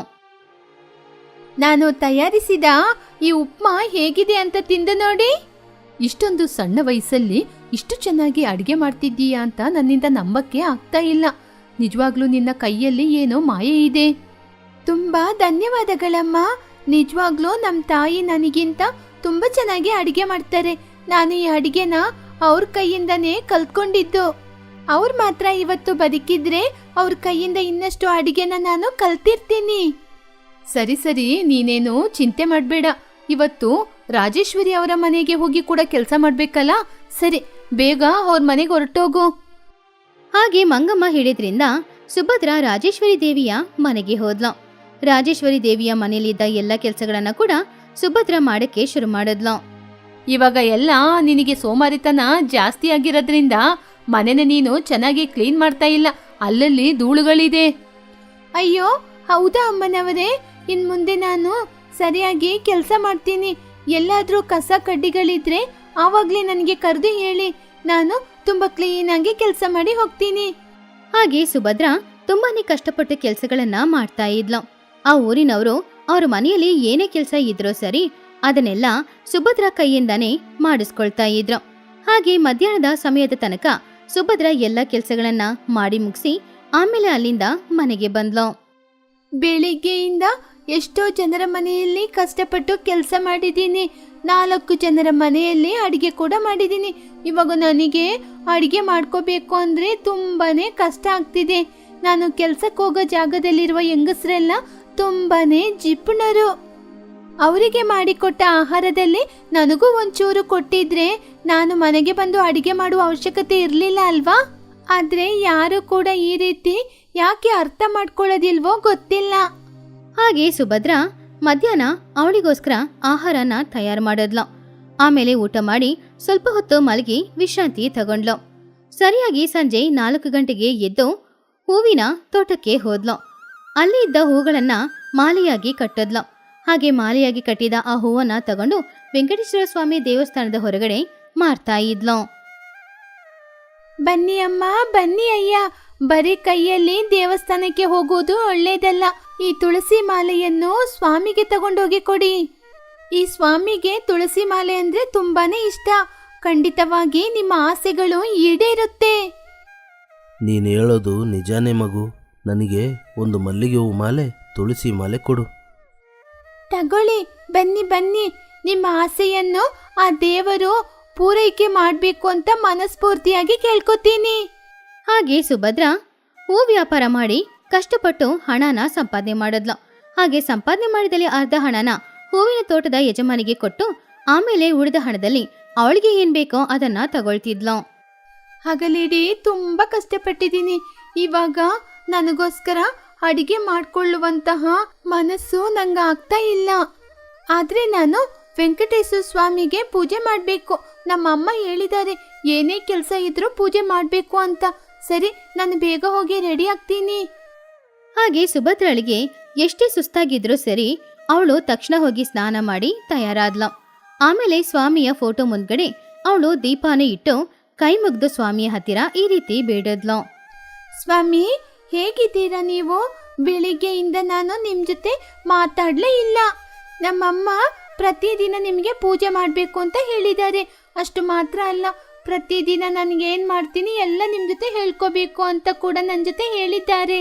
ನಾನು ತಯಾರಿಸಿದ ಈ ಉಪ್ಮಾ ಹೇಗಿದೆ ಅಂತ ತಿಂದು ನೋಡಿ. ಇಷ್ಟೊಂದು ಸಣ್ಣ ವಯಸ್ಸಲ್ಲಿ ಇಷ್ಟು ಚೆನ್ನಾಗಿ ಅಡಿಗೆ ಮಾಡ್ತಿದ್ದೀಯಾ ಅಂತ ನನ್ನಿಂದ ನಂಬಕ್ಕೆ ಆಗ್ತಾ ಇಲ್ಲ. ನಿಜವಾಗ್ಲೂ ನಿನ್ನ ಕೈಯಲ್ಲಿ ಏನೋ ಮಾಯೆ ಇದೆ. ತುಂಬಾ ಧನ್ಯವಾದಗಳಮ್ಮ. ನಿಜವಾಗ್ಲೂ ನಮ್ಮ ತಾಯಿ ನನಗಿಂತ ತುಂಬಾ ಚೆನ್ನಾಗಿ ಅಡಿಗೆ ಮಾಡ್ತಾರೆ. ನಾನು ಈ ಅಡಿಗೆನ ಅವ್ರ ಕೈಯಿಂದನೇ ಕಲ್ತ್ಕೊಂಡಿದ್ದು. ಅವ್ರು ಮಾತ್ರ ಇವತ್ತು ಬದುಕಿದ್ರೆ ಅವ್ರ ಕೈಯಿಂದ ಇನ್ನಷ್ಟು ಅಡಿಗೆನ ನಾನು ಕಲ್ತಿರ್ತೀನಿ. ಸರಿ ಸರಿ, ನೀನೇನು ಚಿಂತೆ ಮಾಡಬೇಡ. ಇವತ್ತು ರಾಜೇಶ್ವರಿ ಅವರ ಮನೆಗೆ ಹೋಗಿ ಕೂಡ ಕೆಲಸ ಮಾಡ್ಬೇಕಲ್ಲ. ಸರಿ, ಬೇಗ ಅವ್ರ ಮನೆಗೆ ಹೊರಟೋಗು. ಹಾಗೆ ಮಂಗಮ್ಮ ಹೇಳಿದ್ರಿಂದ ಸುಭದ್ರ ರಾಜೇಶ್ವರಿ ದೇವಿಯ ಮನೆಗೆ ಹೋದ್ಲು. ರಾಜೇಶ್ವರಿ ದೇವಿಯ ಮನೆಯಲ್ಲಿದ್ದ ಎಲ್ಲ ಕೆಲಸಗಳನ್ನ ಕೂಡ ಸುಭದ್ರ ಮಾಡಕ್ಕೆ ಶುರು ಮಾಡಿದ್ಲು. ಇವಾಗ ಎಲ್ಲ ನಿನಗೆ ಸೋಮಾರಿತನ ಜಾಸ್ತಿ ಆಗಿರೋದ್ರಿಂದ ಮನೆನ ನೀನು ಚೆನ್ನಾಗಿ ಕ್ಲೀನ್ ಮಾಡ್ತಾ ಇಲ್ಲ. ಅಲ್ಲಲ್ಲಿ ಧೂಳುಗಳಿದೆ. ಅಯ್ಯೋ ಹೌದಾ ಅಮ್ಮನವರೇ, ಇನ್ ಮುಂದೆ ನಾನು ಸರಿಯಾಗಿ ಕೆಲಸ ಮಾಡ್ತೀನಿ. ಎಲ್ಲಾದ್ರೂ ಕಸ ಕಡ್ಡಿಗಳಿದ್ರೆ ಆವಾಗ್ಲೇ ನನಗೆ ಕರೆದು ಹೇಳಿ. ನಾನು ತುಂಬಾ ಕ್ಲೀನ್ ಆಗಿ ಕೆಲಸ ಮಾಡಿ ಹೋಗ್ತೀನಿ. ಹಾಗೆ ಸುಭದ್ರ ತುಂಬಾನೇ ಕಷ್ಟಪಟ್ಟು ಕೆಲಸಗಳನ್ನ ಮಾಡ್ತಾ ಇದ್ಲು. ಆ ಊರಿನವರು ಅವ್ರ ಮನೆಯಲ್ಲಿ ಏನೇ ಕೆಲಸ ಇದ್ರೋ ಸರಿ ಅದನ್ನೆಲ್ಲ ಸುಭದ್ರ ಕೈಯಿಂದಾನೇ ಮಾಡಿಸ್ಕೊಳ್ತಾ ಇದ್ರು. ಹಾಗೆ ಮಧ್ಯಾಹ್ನದ ಸಮಯದ ತನಕ ಸುಭದ್ರ ಎಲ್ಲ ಕೆಲಸಗಳನ್ನ ಮಾಡಿ ಮುಗಿಸಿ ಆಮೇಲೆ ಅಲ್ಲಿಂದ ಮನೆಗೆ ಬಂದ್ಲು. ಬೆಳಿಗ್ಗೆಯಿಂದ ಎಷ್ಟೋ ಜನರ ಮನೆಯಲ್ಲಿ ಕಷ್ಟಪಟ್ಟು ಕೆಲಸ ಮಾಡಿದ್ದೀನಿ. 4 ಜನರ ಮನೆಯಲ್ಲಿ ಅಡಿಗೆ ಕೂಡ ಮಾಡಿದ್ದೀನಿ. ಇವಾಗ ನನಗೆ ಅಡಿಗೆ ಮಾಡ್ಕೋಬೇಕು ಅಂದ್ರೆ ತುಂಬಾನೇ ಕಷ್ಟ ಆಗ್ತಿದೆ. ನಾನು ಕೆಲ್ಸಕ್ಕೆ ಹೋಗೋ ಜಾಗದಲ್ಲಿರುವ ಹೆಂಗಸರೆಲ್ಲ ತುಂಬಾನೇ ಜಿಪುಣರು. ಅವರಿಗೆ ಮಾಡಿಕೊಟ್ಟ ಆಹಾರದಲ್ಲಿ ನನಗೂ ಒಂಚೂರು ಕೊಟ್ಟಿದ್ರೆ ನಾನು ಮನೆಗೆ ಬಂದು ಅಡಿಗೆ ಮಾಡುವ ಅವಶ್ಯಕತೆ ಇರಲಿಲ್ಲ ಅಲ್ವಾ? ಆದ್ರೆ ಯಾರು ಕೂಡ ಈ ರೀತಿ ಯಾಕೆ ಅರ್ಥ ಮಾಡ್ಕೊಳ್ಳೋದಿಲ್ವೋ ಗೊತ್ತಿಲ್ಲ. ಹಾಗೆ ಸುಭದ್ರ ಮಧ್ಯಾಹ್ನ ಅವಳಿಗೋಸ್ಕರ ಆಹಾರನ ತಯಾರು ಮಾಡಿದ್ಲು. ಆಮೇಲೆ ಊಟ ಮಾಡಿ ಸ್ವಲ್ಪ ಹೊತ್ತು ಮಲಗಿ ವಿಶ್ರಾಂತಿ ತಗೊಂಡ್ಲು. ಸರಿಯಾಗಿ ಸಂಜೆ 4 ಗಂಟೆಗೆ ಎದ್ದು ಹೂವಿನ ತೋಟಕ್ಕೆ ಹೋದ್ಲು. ಅಲ್ಲಿ ಇದ್ದ ಹೂಗಳನ್ನ ಮಾಲೆಯಾಗಿ ಕಟ್ಟದ್ಲು. ಹಾಗೆ ಮಾಲೆಯಾಗಿ ಕಟ್ಟಿದ ಆ ಹೂವನ್ನ ತಗೊಂಡು ವೆಂಕಟೇಶ್ವರ ಸ್ವಾಮಿ ದೇವಸ್ಥಾನದ ಹೊರಗಡೆ ಮಾರ್ತಾ ಇದ್ಲು. ಬನ್ನಿ ಅಮ್ಮ, ಬನ್ನಿ ಅಯ್ಯ. ಬರೀ ಕೈಯಲ್ಲಿ ದೇವಸ್ಥಾನಕ್ಕೆ ಹೋಗುವುದು ಒಳ್ಳೇದಲ್ಲ. ಈ ತುಳಸಿ ಮಾಲೆಯನ್ನು ಸ್ವಾಮಿಗೆ ತಗೊಂಡೋಗಿ ಕೊಡಿ. ಈ ಸ್ವಾಮಿಗೆ ತುಳಸಿ ಮಾಲೆ ಅಂದ್ರೆ ತುಂಬಾನೇ ಇಷ್ಟ. ಖಂಡಿತವಾಗಿ ನಿಮ್ಮ ಆಸೆಗಳು ಈಡೇರುತ್ತೆ. ನೀನು ಹೇಳೋದು ನಿಜಾನೇ ಮಗು. ನನಗೆ ಒಂದು ಮಲ್ಲಿಗೆ ಹೂ ಮಾಲೆ, ತುಳಸಿ ಮಾಲೆ ಕೊಡು. ತಗೊಳ್ಳಿ, ಬನ್ನಿ ಬನ್ನಿ. ನಿಮ್ಮ ಆಸೆಯನ್ನು ಆ ದೇವರು ಪೂರೈಕೆ ಮಾಡಬೇಕು ಅಂತ ಮನಸ್ಫೂರ್ತಿಯಾಗಿ ಕೇಳ್ಕೊತೀನಿ. ಹಾಗೆ ಸುಭದ್ರ ಹೂ ವ್ಯಾಪಾರ ಮಾಡಿ ಕಷ್ಟಪಟ್ಟು ಹಣನ ಸಂಪಾದನೆ ಮಾಡಿದ್ಲು. ಹಾಗೆ ಸಂಪಾದನೆ ಮಾಡಿದಲ್ಲಿ ಅರ್ಧ ಹಣನ ಹೂವಿನ ತೋಟದ ಯಜಮಾನಿಗೆ ಕೊಟ್ಟು ಆಮೇಲೆ ಉಳಿದ ಹಣದಲ್ಲಿ ಅವಳಿಗೆ ಏನ್ ಬೇಕೋ ಅದನ್ನ ತಗೊಳ್ತಿದ್ಲು. ಹಗಲಿಡೀ ತುಂಬಾ ಕಷ್ಟಪಟ್ಟಿದ್ದೀನಿ. ಇವಾಗ ನನಗೋಸ್ಕರ ಅಡಿಗೆ ಮಾಡ್ಕೊಳ್ಳುವಂತಹ ಮನಸ್ಸು ನಂಗೆ ಆಗ್ತಾ ಇಲ್ಲ. ಆದ್ರೆ ನಾನು ವೆಂಕಟೇಶ್ವರ ಸ್ವಾಮಿಗೆ ಪೂಜೆ ಮಾಡಬೇಕು. ನಮ್ಮಮ್ಮ ಹೇಳಿದ್ದಾರೆ ಏನೇ ಕೆಲಸ ಇದ್ರೂ ಪೂಜೆ ಮಾಡಬೇಕು ಅಂತ. ಸರಿ, ನಾನು ಬೇಗ ಹೋಗಿ ರೆಡಿ ಆಗ್ತೀನಿ. ಹಾಗೆ ಸುಭದ್ರಳಿಗೆ ಎಷ್ಟೇ ಸುಸ್ತಾಗಿದ್ರೂ ಸರಿ, ಅವಳು ತಕ್ಷಣ ಹೋಗಿ ಸ್ನಾನ ಮಾಡಿ ತಯಾರಾದ್ಲು. ಆಮೇಲೆ ಸ್ವಾಮಿಯ ಫೋಟೋ ಮುಂದ್ಗಡೆ ಅವಳು ದೀಪಾನ ಇಟ್ಟು ಕೈ ಮುಗ್ದು ಸ್ವಾಮಿಯ ಹತ್ತಿರ ಈ ರೀತಿ ಬೇಡದ್ಲು. ಸ್ವಾಮಿ, ಹೇಗಿದ್ದೀರಾ ನೀವು? ಬೆಳಿಗ್ಗೆಯಿಂದ ನಾನು ನಿಮ್ಮ ಜೊತೆ ಮಾತಾಡಲೇ ಇಲ್ಲ. ನಮ್ಮಮ್ಮ ಪ್ರತಿದಿನ ನಿಮಗೆ ಪೂಜೆ ಮಾಡಬೇಕು ಅಂತ ಹೇಳಿದ್ದಾರೆ. ಅಷ್ಟು ಮಾತ್ರ ಅಲ್ಲ, ಪ್ರತಿದಿನ ನನಗೇನು ಮಾಡ್ತೀನಿ ಎಲ್ಲ ನಿಮ್ಮ ಜೊತೆ ಹೇಳ್ಕೋಬೇಕು ಅಂತ ಕೂಡ ನನ್ನ ಜೊತೆ ಹೇಳಿದ್ದಾರೆ.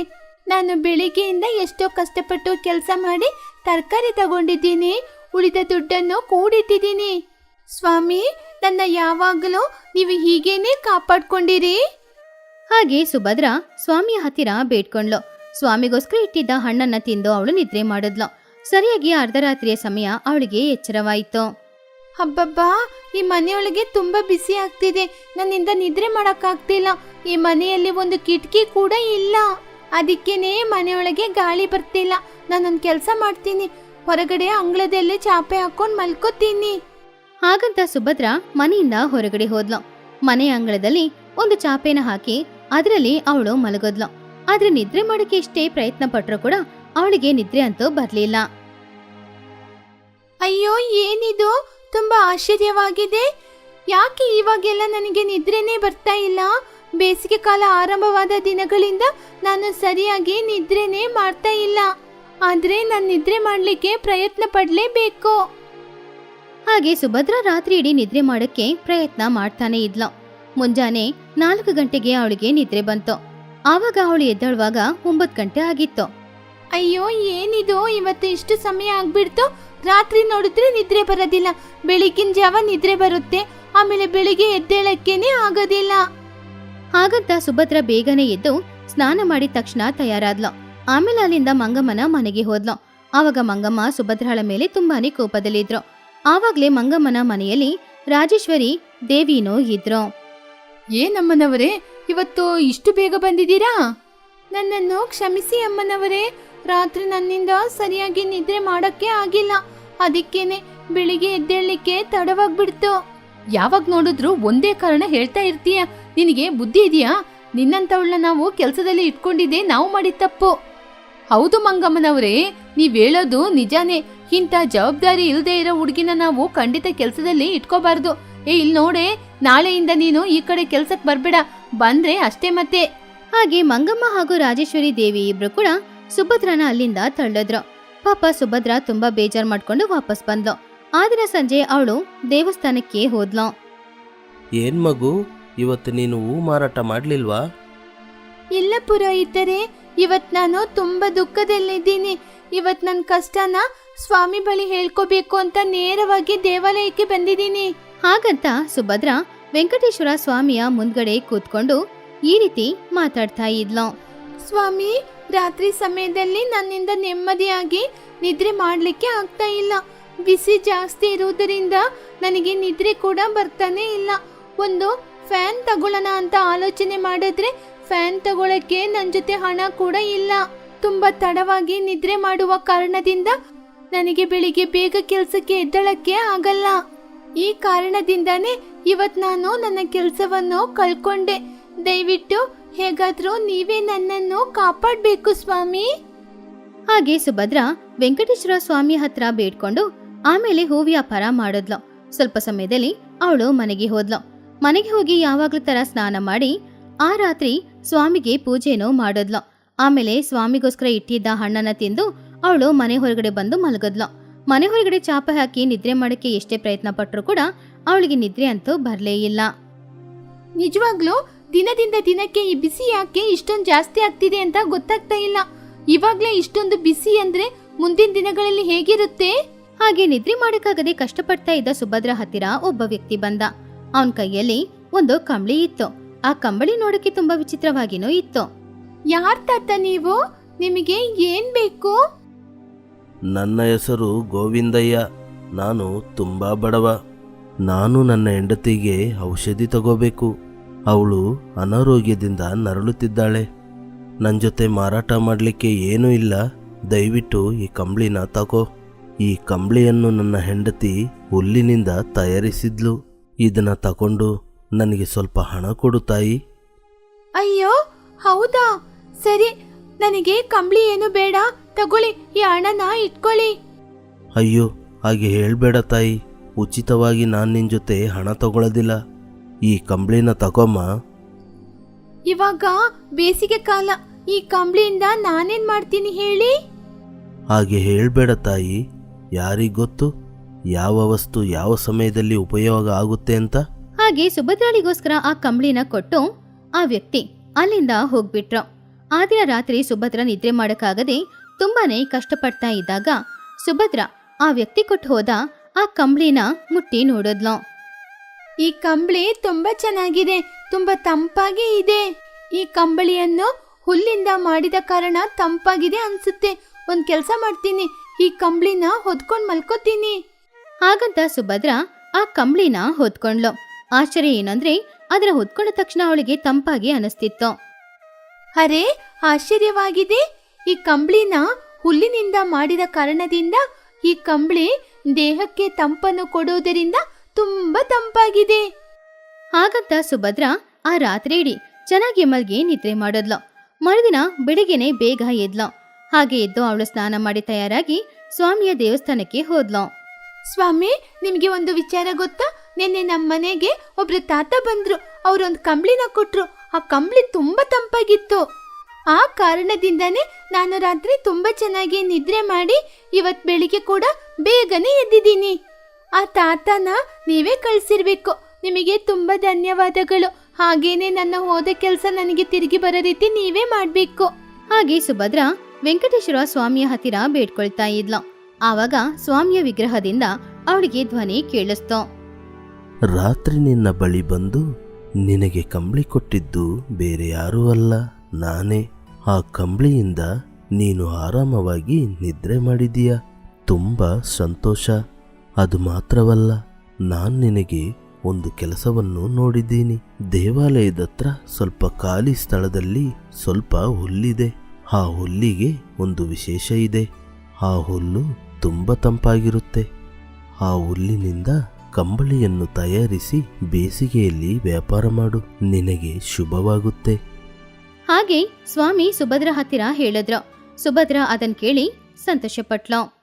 ನಾನು ಬೆಳಿಗ್ಗೆಯಿಂದ ಎಷ್ಟೋ ಕಷ್ಟಪಟ್ಟು ಕೆಲಸ ಮಾಡಿ ತರಕಾರಿ ತಗೊಂಡಿದ್ದೀನಿ. ಉಳಿದ ದುಡ್ಡನ್ನು ಕೂಡಿಟ್ಟಿದ್ದೀನಿ. ಸ್ವಾಮಿ, ನನ್ನ ಯಾವಾಗಲೂ ನೀವು ಹೀಗೇನೆ ಕಾಪಾಡ್ಕೊಂಡಿರಿ. ಹಾಗೆ ಸುಭದ್ರ ಸ್ವಾಮಿಯ ಹತ್ತಿರ ಬೇಡ್ಕೊಂಡ್ಲು. ಸ್ವಾಮಿಗೋಸ್ಕರ ಇಟ್ಟಿದ್ದ ಹಣ್ಣನ್ನ ತಿಂದು ಅವಳು ನಿದ್ರೆ ಮಾಡಿದ್ಲು. ಸರಿಯಾಗಿ ಅರ್ಧರಾತ್ರಿಯ ಸಮಯ ಅವಳಿಗೆ ಎಚ್ಚರವಾಯಿತು. ಹಬ್ಬಬ್ಬಾ, ಈ ಮನೆಯೊಳಗೆ ತುಂಬಾ ಬಿಸಿ ಆಗ್ತಿದೆ. ನನ್ನಿಂದ ನಿದ್ರೆ ಮಾಡಕ್ಕಾಗ್ತಿಲ್ಲ. ಈ ಮನೆಯಲ್ಲಿ ಒಂದು ಕಿಟಕಿ ಕೂಡ ಇಲ್ಲ. ಅದಕ್ಕೇನೆ ಮನೆಯೊಳಗೆ ಗಾಳಿ ಬರ್ತಿಲ್ಲ. ನಾನೊಂದು ಕೆಲಸ ಮಾಡ್ತೀನಿ, ಹೊರಗಡೆ ಅಂಗಳದಲ್ಲಿ ಚಾಪೆ ಹಾಕೊಂಡು ಮಲ್ಕೋತೀನಿ. ಹಾಗಂತ ಸುಭದ್ರ ಮನೆಯಿಂದ ಹೊರಗಡೆ ಹೋದ್ಲು. ಮನೆ ಅಂಗಳದಲ್ಲಿ ಒಂದು ಚಾಪೆನ ಹಾಕಿ ಅದರಲ್ಲಿ ಅವಳು ಮಲಗೋದ್ಲು. ಆದ್ರೆ ನಿದ್ರೆ ಮಾಡಕ್ಕೆ ಎಷ್ಟೇ ಪ್ರಯತ್ನ ಪಟ್ರೂ ಕೂಡ ಅವಳಿಗೆ ನಿದ್ರೆ ಅಂತೂ ಬರ್ಲಿಲ್ಲ. ಅಯ್ಯೋ, ಏನಿದು? ತುಂಬಾ ಆಶ್ಚರ್ಯವಾಗಿದೆ. ಯಾಕೆ ಇವಾಗೆಲ್ಲ ನನಗೆ ನಿದ್ರೆನೇ ಬರ್ತಾ ಇಲ್ಲ? ಬೇಸಿಗೆ ಕಾಲ ಆರಂಭವಾದ ದಿನಗಳಿಂದ ನಾನು ಸರಿಯಾಗಿ ನಿದ್ರೆನೇ ಮಾಡ್ತಾ ಇಲ್ಲ. ಆದ್ರೆ ನಾನು ನಿದ್ರೆ ಮಾಡ್ಲಿಕ್ಕೆ ಪ್ರಯತ್ನ ಪಡ್ಲೇಬೇಕು. ಹಾಗೆ ಸುಭದ್ರ ರಾತ್ರಿ ಇಡೀ ನಿದ್ರೆ ಮಾಡಕ್ಕೆ ಪ್ರಯತ್ನ ಮಾಡ್ತಾನೆ ಇದ್ಲು. ಮುಂಜಾನೆ 4 ಗಂಟೆಗೆ ಅವಳಿಗೆ ನಿದ್ರೆ ಬಂತು. ಆವಾಗ ಅವಳು ಎದ್ದೇಳುವಾಗ 9 ಗಂಟೆ ಆಗಿತ್ತು. ಅಯ್ಯೋ, ಏನಿದು? ಇವತ್ತು ಇಷ್ಟು ಸಮಯ ಆಗ್ಬಿಡ್ತು. ರಾತ್ರಿ ನೋಡಿದ್ರೆ ನಿದ್ರೆ ಬರೋದಿಲ್ಲ, ಬೆಳಿಗಿನ ಜಾವ ನಿದ್ರೆ ಬರುತ್ತೆ, ಆಮೇಲೆ ಬೆಳಿಗ್ಗೆ ಎದ್ದೇಳಕ್ಕೇನೆ ಆಗೋದಿಲ್ಲ. ಹಾಗಂತ ಸುಭದ್ರ ಬೇಗನೆ ಎದ್ದು ಸ್ನಾನ ಮಾಡಿದ ತಕ್ಷಣ ತಯಾರಾದ್ಲು. ಆಮೇಲೆ ಅಲ್ಲಿಂದ ಮಂಗಮ್ಮನ ಮನೆಗೆ ಹೋದ್ಲು. ಆವಾಗ ಮಂಗಮ್ಮ ಸುಭದ್ರಳ ಮೇಲೆ ತುಂಬಾನೇ ಕೋಪದಲ್ಲಿದ್ರು. ಆವಾಗ್ಲೇ ಮಂಗಮ್ಮನ ಮನೆಯಲ್ಲಿ ರಾಜೇಶ್ವರಿ ದೇವಿನೂ ಇದ್ರು. ಏನಮ್ಮನವರೇ, ಇವತ್ತು ಇಷ್ಟು ಬೇಗ ಬಂದಿದ್ದೀರಾ? ನನ್ನನ್ನು ಕ್ಷಮಿಸಿ ಅಮ್ಮನವರೇ. ರಾತ್ರಿ ನನ್ನಿಂದ ಸರಿಯಾಗಿ ನಿದ್ರೆ ಮಾಡಕ್ಕೆ ಆಗಿಲ್ಲ. ಅದಕ್ಕೇನೆ ಬೆಳಿಗ್ಗೆ ಎದ್ದೇಳಲಿಕ್ಕೆ ತಡವಾಗ್ಬಿಡ್ತು. ಯಾವಾಗ ನೋಡಿದ್ರು ಒಂದೇ ಕಾರಣ ಹೇಳ್ತಾ ಇರ್ತೀಯ. ನಿನಗೆ ಬುದ್ಧಿ ಇದೆಯಾ? ನಿನ್ನಂತವಳನ್ನ ನಾವು ಕೆಲಸದಲ್ಲಿ ಇಟ್ಕೊಂಡಿದ್ದೆ ನಾವು ಮಾಡಿದ ತಪ್ಪು. ಹೌದು ಮಂಗಮ್ಮನವರೇ, ನೀವ್ ಹೇಳೋದು ನಿಜಾನೇ. ಇಂಥ ಜವಾಬ್ದಾರಿ ಇಲ್ಲದೆ ಇರೋ ಹುಡುಗಿನ ನಾವು ಖಂಡಿತ ಕೆಲಸದಲ್ಲಿ ಇಟ್ಕೋಬಾರ್ದು. ಇಲ್ಲಿ ನೋಡೆ, ನಾಳೆಯಿಂದ ನೀನು ಈ ಕಡೆ ಕೆಲ್ಸಕ್ಕೆ ಬರ್ಬೇಡ. ಬಂದ್ರೆ ಅಷ್ಟೇ ಮತ್ತೆ. ಹಾಗೆ ಮಂಗಮ್ಮ ಹಾಗೂ ರಾಜೇಶ್ವರಿ ದೇವಿ ಇಬ್ರು ಕೂಡ ಸುಭದ್ರನ ಅಲ್ಲಿಂದ ತಳ್ಳಿದ್ರು. ಪಾಪ ಸುಭದ್ರ ತುಂಬಾ ಬೇಜಾರ್ ಮಾಡ್ಕೊಂಡು ವಾಪಸ್ ಬಂದ್ಲು. ಆ ದಿನ ಸಂಜೆ ಅವಳು ದೇವಸ್ಥಾನಕ್ಕೆ ಹೋದ್ಲು. ಏನ್ ಮಗು, ಇವತ್ತು ನೀನು ಹೂ ಮಾರಾಟ ಮಾಡ್ಲಿಲ್ವಾ? ಇಲ್ಲ ಪುರೋಹಿತರೆ, ಇವತ್ ನಾನು ತುಂಬಾ ದುಃಖದಲ್ಲಿದ್ದೀನಿ. ಇವತ್ ನನ್ನ ಕಷ್ಟನ ಸ್ವಾಮಿ ಬಳಿ ಹೇಳ್ಕೋಬೇಕು ಅಂತ ನೇರವಾಗಿ ದೇವಾಲಯಕ್ಕೆ ಬಂದಿದ್ದೀನಿ. ಹಾಗಂತ ಸುಭದ್ರ ವೆಂಕಟೇಶ್ವರ ಸ್ವಾಮಿಯ ಮುಂದ್ಗಡೆ ಕೂತ್ಕೊಂಡು ಈ ರೀತಿ ಮಾತಾಡ್ತಾ ಇದ್ಲು. ಸ್ವಾಮಿ, ರಾತ್ರಿ ಸಮಯದಲ್ಲಿ ನನ್ನಿಂದ ನೆಮ್ಮದಿಯಾಗಿ ನಿದ್ರೆ ಮಾಡ್ಲಿಕ್ಕೆ ಆಗ್ತಾ ಇಲ್ಲ. ಬಿಸಿ ಜಾಸ್ತಿ ಇರುವುದರಿಂದ ನನಗೆ ನಿದ್ರೆ ಕೂಡ ಬರ್ತಾನೆ ಇಲ್ಲ. ಒಂದು ಫ್ಯಾನ್ ತಗೊಳ್ಳೋಣ ಅಂತ ಆಲೋಚನೆ ಮಾಡಿದ್ರೆ ಫ್ಯಾನ್ ತಗೊಳಕ್ಕೆ ನನ್ನ ಜೊತೆ ಹಣ ಕೂಡ ಇಲ್ಲ. ತುಂಬಾ ತಡವಾಗಿ ನಿದ್ರೆ ಮಾಡುವ ಕಾರಣದಿಂದ ನನಗೆ ಬೆಳಿಗ್ಗೆ ಬೇಗ ಕೆಲಸಕ್ಕೆ ಎದ್ದಳಕ್ಕೆ ಆಗಲ್ಲ. ಈ ಕಾರಣದಿಂದಾನೇ ಇವತ್ ನಾನು ನನ್ನ ಕೆಲಸವನ್ನು ಕಳ್ಕೊಂಡೆ. ದಯವಿಟ್ಟು ಹೇಗಾದ್ರೂ ನೀವೇ ನನ್ನನ್ನು ಕಾಪಾಡ್ಬೇಕು ಸ್ವಾಮಿ. ಹಾಗೆ ಸುಭದ್ರ ವೆಂಕಟೇಶ್ವರ ಸ್ವಾಮಿ ಹತ್ರ ಬೇಡ್ಕೊಂಡು ಆಮೇಲೆ ಹೂ ವ್ಯಾಪಾರ ಮಾಡಿದ್ಲು. ಸ್ವಲ್ಪ ಸಮಯದಲ್ಲಿ ಅವಳು ಮನೆಗೆ ಹೋದ್ಲು. ಮನೆಗೆ ಹೋಗಿ ಯಾವಾಗ್ಲೂ ತರ ಸ್ನಾನ ಮಾಡಿ ಆ ರಾತ್ರಿ ಸ್ವಾಮಿಗೆ ಪೂಜೆನೂ ಮಾಡಿದ್ಲು. ಆಮೇಲೆ ಸ್ವಾಮಿಗೋಸ್ಕರ ಇಟ್ಟಿದ್ದ ಹಣ್ಣನ್ನ ತಿಂದು ಅವಳು ಮನೆ ಹೊರಗಡೆ ಬಂದು ಮಲಗದ್ಲು. ಮನೆ ಹೊರಗಡೆ ಚಾಪೆ ಹಾಕಿ ನಿದ್ರೆ ಮಾಡಕ್ಕೆ ಎಷ್ಟೇ ಪ್ರಯತ್ನ ಪಟ್ಟರೂ ಕೂಡ ಅವಳಿಗೆ ನಿದ್ರೆ ಅಂತೂ ಬರ್ಲೇ ಇಲ್ಲ. ನಿಜವಾಗ್ಲೂ ದಿನದಿಂದ ದಿನಕ್ಕೆ ಈ ಬಿಸಿ ಯಾಕೆ ಇಷ್ಟೊಂದು ಜಾಸ್ತಿ ಆಗ್ತಿದೆ ಅಂತ ಗೊತ್ತಾಗ್ತಾ ಇಲ್ಲ. ಇವಾಗ್ಲೇ ಇಷ್ಟೊಂದು ಬಿಸಿ ಅಂದ್ರೆ ಮುಂದಿನ ದಿನಗಳಲ್ಲಿ ಹೇಗಿರುತ್ತೆ? ಹಾಗೆ ನಿದ್ರೆ ಮಾಡಕ್ಕಾಗದೆ ಕಷ್ಟಪಡ್ತಾ ಇದ್ದ ಸುಭದ್ರ ಹತ್ತಿರ ಒಬ್ಬ ವ್ಯಕ್ತಿ ಬಂದ. ಅವನ ಕೈಯಲ್ಲಿ ಒಂದು ಕಂಬಳಿ ಇತ್ತು. ಆ ಕಂಬಳಿ ನೋಡಕ್ಕೆ ತುಂಬಾ ವಿಚಿತ್ರವಾಗಿನೂ ಇತ್ತು. ಯಾರ್ ತಾತ ನೀವು? ನಿಮಗೆ ಏನ್ ಬೇಕು? ನನ್ನ ಹೆಸರು ಗೋವಿಂದಯ್ಯ. ನಾನು ತುಂಬಾ ಬಡವ. ನಾನು ನನ್ನ ಹೆಂಡತಿಗೆ ಔಷಧಿ ತಗೋಬೇಕು. ಅವಳು ಅನಾರೋಗ್ಯದಿಂದ ನರಳುತ್ತಿದ್ದಾಳೆ. ನನ್ನ ಜೊತೆ ಮಾರಾಟ ಮಾಡಲಿಕ್ಕೆ ಏನೂ ಇಲ್ಲ. ದಯವಿಟ್ಟು ಈ ಕಂಬಳಿನ ತಗೋ. ಈ ಕಂಬಳಿಯನ್ನು ನನ್ನ ಹೆಂಡತಿ ಹುಲ್ಲಿನಿಂದ ತಯಾರಿಸಿದ್ಲು. ಇದನ್ನ ತಗೊಂಡು ನನಗೆ ಸ್ವಲ್ಪ ಹಣ ಕೊಡು ತಾಯಿ. ಅಯ್ಯೋ ಹೌದಾ, ಸರಿ, ನನಗೆ ಕಂಬಳಿ ಏನು ಬೇಡ, ತಗೊಳ್ಳಿ, ಈ ಹಣನ ಇಟ್ಕೊಳ್ಳಿ. ಅಯ್ಯೋ, ಹಾಗೆ ಹೇಳ್ಬೇಡ ತಾಯಿ. ಉಚಿತವಾಗಿ ನಾನು ನಿನ್ನ ಜೊತೆ ಹಣ ತಗೊಳ್ಳೋದಿಲ್ಲ. ಈ ಕಂಬಳಿನ ತಗೊಮ್ಮ. ಇವಾಗ ಬೇಸಿಗೆ ಕಾಲ, ಈ ಕಂಬಳಿಯಿಂದ ನಾನೇನ್ ಮಾಡ್ತೀನಿ ಹೇಳಿ? ಹಾಗೆ ಹೇಳ್ಬೇಡ ತಾಯಿ. ಯಾರಿಗ್ ಗೊತ್ತು ಯಾವ ವಸ್ತು ಯಾವ ಸಮಯದಲ್ಲಿ ಉಪಯೋಗ ಆಗುತ್ತೆ ಅಂತ. ಹಾಗೆ ಸುಭದ್ರಾಳಿಗೋಸ್ಕರ ಆ ಕಂಬಳಿನ ಕೊಟ್ಟು ಆ ವ್ಯಕ್ತಿ ಅಲ್ಲಿಂದ ಹೋಗ್ಬಿಟ್ರು. ಆ ದಿನ ರಾತ್ರಿ ಸುಭದ್ರ ನಿದ್ರೆ ಮಾಡಕ್ಕಾಗದೆ ತುಂಬಾನೇ ಕಷ್ಟಪಡ್ತಾ ಇದ್ದಾಗ ಸುಭದ್ರ ಆ ವ್ಯಕ್ತಿ ಕೊಟ್ಟು ಹೋದ ಆ ಕಂಬಳಿನ ಮುಟ್ಟಿ ನೋಡಿದ್ಲು. ಈ ಕಂಬಳಿ ತುಂಬಾ ಚೆನ್ನಾಗಿದೆ, ತುಂಬಾ ತಂಪಾಗಿ ಇದೆ. ಈ ಕಂಬಳಿಯನ್ನು ಹುಲ್ಲಿಂದ ಮಾಡಿದ ಕಾರಣ ತಂಪಾಗಿದೆ ಅನ್ಸುತ್ತೆ. ಒಂದ್ ಕೆಲ್ಸ ಮಾಡ್ತೀನಿ, ಈ ಕಂಬಳಿನ ಹೊದ್ಕೊಂಡ್ ಮಲ್ಕೋತೀನಿ. ಹಾಗಂತ ಸುಭದ್ರ ಆ ಕಂಬಳಿನ ಹೊದ್ಕೊಂಡ್ಲು. ಆಶ್ಚರ್ಯ ಏನಂದ್ರೆ ಅದರ ಹೊದ್ಕೊಂಡ ತಕ್ಷಣ ಅವಳಿಗೆ ತಂಪಾಗಿ ಅನಿಸ್ತಿತ್ತು. ಅರೆ, ಆಶ್ಚರ್ಯವಾಗಿದೆ. ಈ ಕಂಬಳಿನ ಹುಲ್ಲಿನಿಂದ ಮಾಡಿದ ಕಾರಣದಿಂದ ಈ ಕಂಬಳಿ ದೇಹಕ್ಕೆ ತಂಪನ್ನು ಕೊಡುವುದರಿಂದ ತುಂಬಾ ತಂಪಾಗಿದೆ. ಹಾಗಂತ ಸುಭದ್ರ ಆ ರಾತ್ರಿ ಇಡೀ ಚೆನ್ನಾಗಿ ಮಲ್ಗಿ ನಿದ್ರೆ ಮಾಡಿದ್ಲು. ಮರುದಿನ ಬೆಳಿಗ್ಗೆನೆ ಬೇಗ ಎದ್ಲು. ಹಾಗೆ ಎದ್ದು ಅವಳು ಸ್ನಾನ ಮಾಡಿ ತಯಾರಾಗಿ ಸ್ವಾಮಿಯ ದೇವಸ್ಥಾನಕ್ಕೆ ಹೋದ್ಲು. ಸ್ವಾಮಿ, ನಿಮ್ಗೆ ಒಂದು ವಿಚಾರ ಗೊತ್ತಾ? ನಿನ್ನೆ ನಮ್ಮ ಮನೆಗೆ ಒಬ್ರು ತಾತ ಬಂದ್ರು. ಅವ್ರೊಂದು ಕಂಬಳಿನ ಕೊಟ್ರು. ಆ ಕಂಬಳಿ ತುಂಬಾ ತಂಪಾಗಿತ್ತು. ಆ ಕಾರಣದಿಂದಾನೇ ನಾನು ರಾತ್ರಿ ತುಂಬಾ ಚೆನ್ನಾಗಿ ನಿದ್ರೆ ಮಾಡಿ ಇವತ್ ಬೆಳಿಗ್ಗೆ ಕೂಡ ಬೇಗನೆ ಎದ್ದಿದ್ದೀನಿ. ಆ ತಾತನ ನೀವೇ ಕಳ್ಸಿರ್ಬೇಕು. ನಿಮಗೆ ತುಂಬಾ ಧನ್ಯವಾದಗಳು. ಹಾಗೇನೆ ನನ್ನ ಹೋದ ಕೆಲಸ ನನಗೆ ತಿರುಗಿ ಬರೋ ರೀತಿ ನೀವೇ ಮಾಡ್ಬೇಕು. ಹಾಗೆ ಸುಭದ್ರ ವೆಂಕಟೇಶ್ವರ ಸ್ವಾಮಿಯ ಹತ್ತಿರ ಬೇಡ್ಕೊಳ್ತಾ ಇದ್ಲು. ಆವಾಗ ಸ್ವಾಮಿಯ ವಿಗ್ರಹದಿಂದ ಅವಳಿಗೆ ಧ್ವನಿ ಕೇಳಿಸ್ತು. ರಾತ್ರಿ ನಿನ್ನ ಬಳಿ ಬಂದು ನಿನಗೆ ಕಂಬಳಿ ಕೊಟ್ಟಿದ್ದು ಬೇರೆ ಯಾರೂ ಅಲ್ಲ, ನಾನೇ. ಆ ಕಂಬಳಿಯಿಂದ ನೀನು ಆರಾಮವಾಗಿ ನಿದ್ರೆ ಮಾಡಿದೀಯ. ತುಂಬಾ ಸಂತೋಷ. ಅದು ಮಾತ್ರವಲ್ಲ, ನಾನು ನಿನಗೆ ಒಂದು ಕೆಲಸವನ್ನು ನೋಡಿದ್ದೀನಿ. ದೇವಾಲಯದ ಹತ್ರ ಸ್ವಲ್ಪ ಖಾಲಿ ಸ್ಥಳದಲ್ಲಿ ಸ್ವಲ್ಪ ಹುಲ್ಲಿದೆ. ಆ ಹುಲ್ಲಿಗೆ ಒಂದು ವಿಶೇಷ ಇದೆ. ಆ ಹುಲ್ಲು ತುಂಬ ತಂಪಾಗಿರುತ್ತೆ. ಆ ಹುಲ್ಲಿನಿಂದ ಕಂಬಳಿಯನ್ನು ತಯಾರಿಸಿ ಬೇಸಿಗೆಯಲ್ಲಿ ವ್ಯಾಪಾರ ಮಾಡು, ನಿನಗೆ ಶುಭವಾಗುತ್ತೆ. ಹಾಗೆ ಸ್ವಾಮಿ ಸುಭದ್ರ ಹತ್ತಿರ ಹೇಳಿದ್ರು. ಸುಭದ್ರ ಅದನ್ ಕೇಳಿ ಸಂತೋಷಪಟ್ಲು.